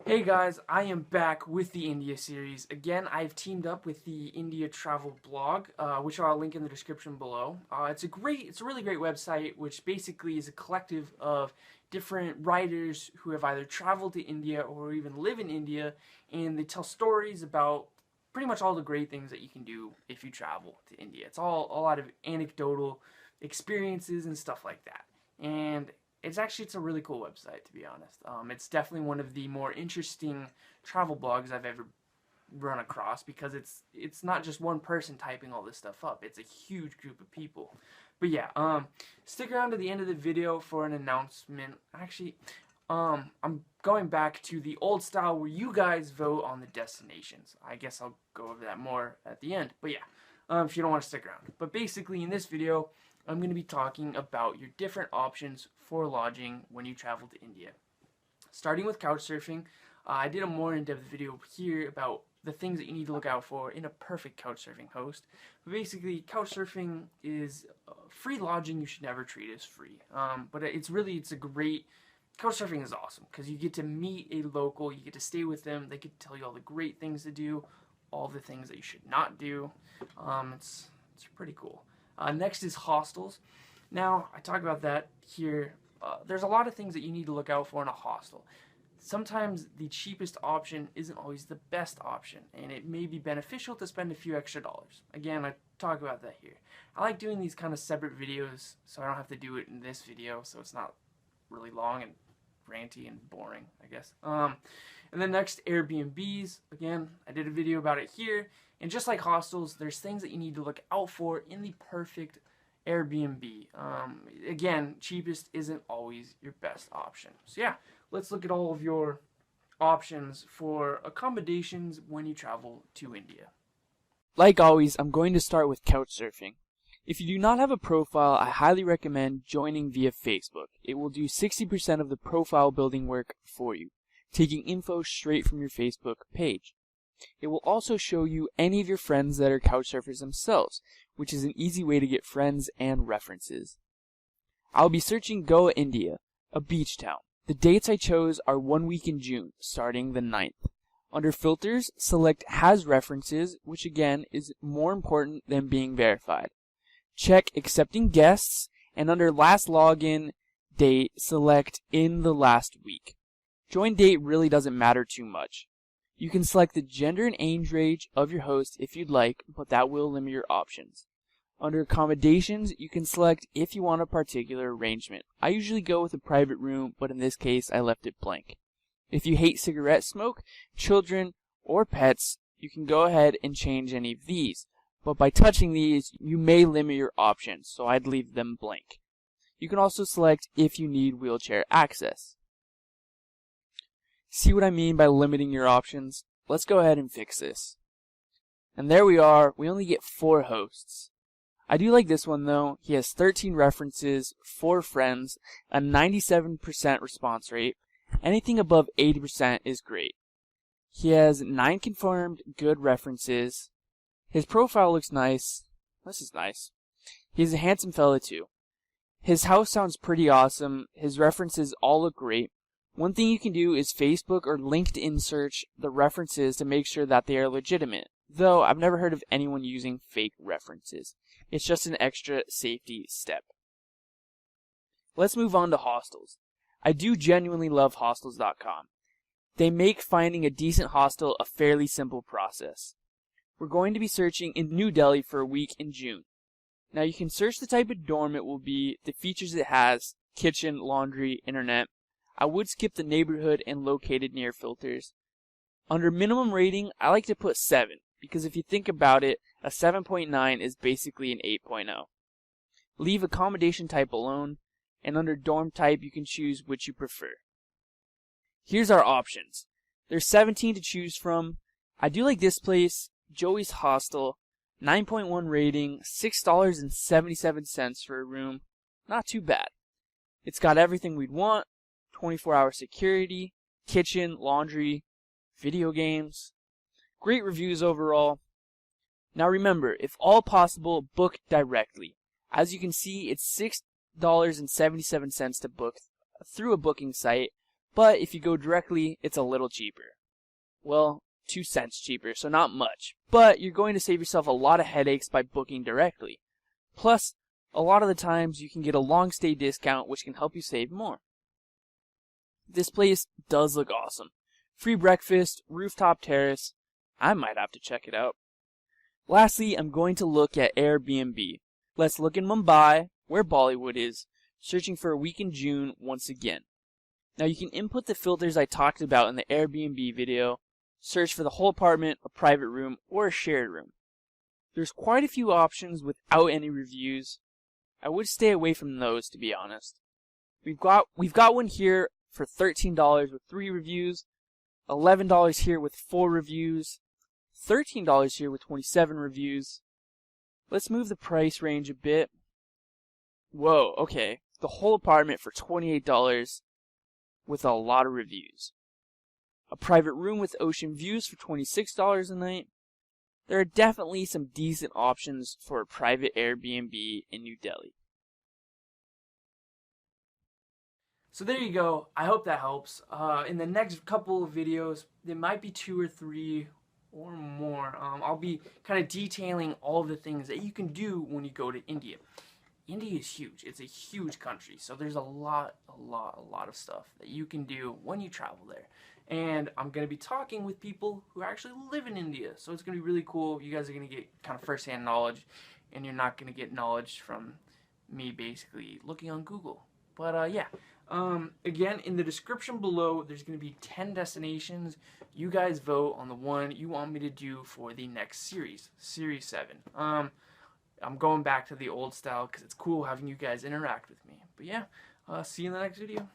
Hey guys, I am back with the India series. Again, I've teamed up with the India Travel blog, which I'll link in the description below. It's a really great website, which basically is a collective of different writers who have either traveled to India or even live in India, and they tell stories about pretty much all the great things that you can do if you travel to India. It's all a lot of anecdotal experiences and stuff like that. And it's a really cool website, to be honest. It's definitely one of the more interesting travel blogs I've ever run across, because it's not just one person typing all this stuff up. It's a huge group of people. But yeah, stick around to the end of the video for an announcement. Actually, I'm going back to the old style where you guys vote on the destinations. I guess I'll go over that more at the end. But yeah, if you don't want to stick around. But basically, in this video, I'm going to be talking about your different options for lodging when you travel to India. Starting with couchsurfing, I did a more in-depth video here about the things that you need to look out for in a perfect couchsurfing host. But basically, couchsurfing is free lodging you should never treat as free. But it's a great... Couchsurfing is awesome because you get to meet a local, you get to stay with them, they get to tell you all the great things to do, all the things that you should not do. It's pretty cool. Next is hostels. Now, I talk about that here. There's a lot of things that you need to look out for in a hostel. Sometimes the cheapest option isn't always the best option, and it may be beneficial to spend a few extra dollars. Again, I talk about that here. I like doing these kind of separate videos, so I don't have to do it in this video, so it's not really long and ranty and boring, I guess. And then next, Airbnbs. Again, I did a video about it here. And just like hostels, there's things that you need to look out for in the perfect Airbnb. Again, cheapest isn't always your best option. So yeah, let's look at all of your options for accommodations when you travel to India. Like always, I'm going to start with couchsurfing. If you do not have a profile, I highly recommend joining via Facebook. It will do 60% of the profile building work for you, taking info straight from your Facebook page. It will also show you any of your friends that are couchsurfers themselves, which is an easy way to get friends and references. I'll be searching Goa, India, a beach town. The dates I chose are 1 week in June, starting the 9th. Under filters, select has references, which again is more important than being verified. Check accepting guests, and under last login date, select in the last week. Join date really doesn't matter too much. You can select the gender and age range of your host if you'd like, but that will limit your options. Under accommodations, you can select if you want a particular arrangement. I usually go with a private room, but in this case, I left it blank. If you hate cigarette smoke, children, or pets, you can go ahead and change any of these. But by touching these, you may limit your options, so I'd leave them blank. You can also select if you need wheelchair access. See what I mean by limiting your options? Let's go ahead and fix this. And there we are, we only get 4 hosts. I do like this one though. He has 13 references, 4 friends, a 97% response rate. Anything above 80% is great. He has 9 confirmed good references. His profile looks nice. This is nice. He's a handsome fella too. His house sounds pretty awesome. His references all look great. One thing you can do is Facebook or LinkedIn search the references to make sure that they are legitimate. Though I've never heard of anyone using fake references. It's just an extra safety step. Let's move on to hostels. I do genuinely love hostels.com. They make finding a decent hostel a fairly simple process. We're going to be searching in New Delhi for a week in June. Now you can search the type of dorm it will be, the features it has, kitchen, laundry, internet. I would skip the neighborhood and located near filters. Under minimum rating, I like to put 7, because if you think about it, a 7.9 is basically an 8.0. Leave accommodation type alone, and under dorm type you can choose which you prefer. Here's our options. There's 17 to choose from. I do like this place. Joey's Hostel, 9.1 rating, $6.77 for a room. Not too bad. It's got everything we'd want, 24-hour security, kitchen, laundry, video games. Great reviews overall. Now remember, if all possible, book directly. As you can see, it's $6.77 to book through a booking site, but if you go directly, it's a little cheaper. Well, 2 cents cheaper, so not much, but you're going to save yourself a lot of headaches by booking directly. Plus, a lot of the times you can get a long stay discount which can help you save more. This place does look awesome. Free breakfast, rooftop terrace. I might have to check it out. Lastly, I'm going to look at Airbnb. Let's look in Mumbai, where Bollywood is, searching for a week in June once again. Now you can input the filters I talked about in the Airbnb video, search for the whole apartment, a private room, or a shared room. There's quite a few options without any reviews. I would stay away from those, to be honest. We've got one here for $13 with 3 reviews, $11 here with 4 reviews, $13 here with 27 reviews. Let's move the price range a bit. Whoa, okay. The whole apartment for $28 with a lot of reviews. A private room with ocean views for $26 a night. There are definitely some decent options for a private Airbnb in New Delhi. So there you go. I hope that helps. In the next couple of videos, there might be 2 or 3 or more. I'll be kind of detailing all the things that you can do when you go to India. India is huge. It's a huge country. So there's a lot of stuff that you can do when you travel there. And I'm going to be talking with people who actually live in India. So it's going to be really cool. You guys are going to get kind of first-hand knowledge, and you're not going to get knowledge from me basically looking on Google. But yeah, again, in the description below, there's going to be 10 destinations. You guys vote on the one you want me to do for the next series, Series 7. I'm going back to the old style because it's cool having you guys interact with me. But yeah, see you in the next video.